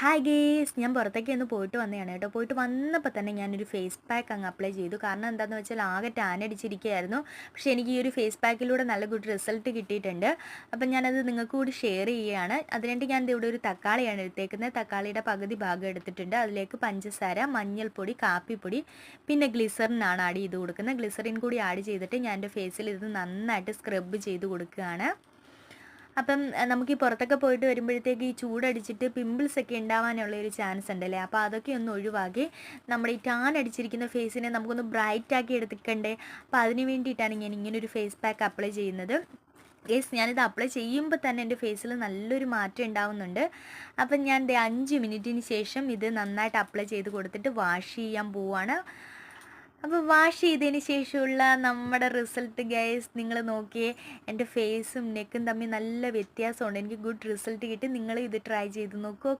Hi guys, ഞാൻ പുറത്തേക്ക് ഒന്ന് പോയിട്ട് വന്നതാണ് കേട്ടോ. പോയിട്ട് വന്നപ്പോൾ തന്നെ ഞാനൊരു ഫേസ് പാക്ക് അങ്ങ് അപ്ലൈ ചെയ്തു. കാരണം എന്താണെന്ന് വെച്ചാൽ ആകെ ടാൻ അടിച്ചിരിക്കുകയായിരുന്നു. പക്ഷേ എനിക്ക് ഈ ഒരു ഫേസ് പാക്കിലൂടെ നല്ല ഗുഡ് റിസൾട്ട് കിട്ടിയിട്ടുണ്ട്. അപ്പം ഞാനത് നിങ്ങൾക്ക് കൂടി ഷെയർ ചെയ്യുകയാണ്. അതിനായിട്ട് ഞാൻ ഇവിടെ ഒരു തക്കാളിയാണ് എടുത്തേക്കുന്നത്. തക്കാളിയുടെ പകുതി ഭാഗം എടുത്തിട്ടുണ്ട്. അതിലേക്ക് പഞ്ചസാര, മഞ്ഞൾപ്പൊടി, കാപ്പിപ്പൊടി, പിന്നെ ഗ്ലിസറിനാണ് ആഡ് ചെയ്ത് കൊടുക്കുന്നത്. ഗ്ലിസറിൻ കൂടി ആഡ് ചെയ്തിട്ട് ഞാൻ എൻ്റെ ഫേസിൽ ഇത് നന്നായിട്ട് സ്ക്രബ് ചെയ്ത് കൊടുക്കുകയാണ്. അപ്പം നമുക്ക് ഈ പുറത്തൊക്കെ പോയിട്ട് വരുമ്പോഴത്തേക്ക് ഈ ചൂടടിച്ചിട്ട് പിമ്പിൾസ് ഒക്കെ ഉണ്ടാവാനുള്ള ഒരു ചാൻസ് ഉണ്ടല്ലേ. അപ്പോൾ അതൊക്കെ ഒന്ന് ഒഴിവാക്കി നമ്മുടെ ഈ ടാൻ അടിച്ചിരിക്കുന്ന ഫേസിനെ നമുക്കൊന്ന് ബ്രൈറ്റ് ആക്കി എടുക്കണ്ടേ. അപ്പോൾ അതിന് വേണ്ടിയിട്ടാണ് ഞാൻ ഇങ്ങനെ ഒരു ഫേസ് പാക്ക് അപ്ലൈ ചെയ്യുന്നത്. യെസ്, ഞാനിത് അപ്ലൈ ചെയ്യുമ്പോൾ തന്നെ എൻ്റെ ഫേസിൽ നല്ലൊരു മാറ്റം ഉണ്ടാവുന്നുണ്ട്. അപ്പം ഞാൻ 5 മിനിറ്റിന് ശേഷം ഇത് നന്നായിട്ട് അപ്ലൈ ചെയ്ത് കൊടുത്തിട്ട് വാഷ് ചെയ്യാൻ പോവുകയാണ്. അപ്പോൾ വാഷ് ചെയ്തതിന് ശേഷമുള്ള നമ്മുടെ റിസൾട്ട് ഗൈസ് നിങ്ങൾ നോക്കിയേ. എൻ്റെ ഫേസും നെക്കും തമ്മിൽ നല്ല വ്യത്യാസമുണ്ട്. എനിക്ക് ഗുഡ് റിസൾട്ട് കിട്ടി. നിങ്ങൾ ഇത് ട്രൈ ചെയ്ത് നോക്കൂ.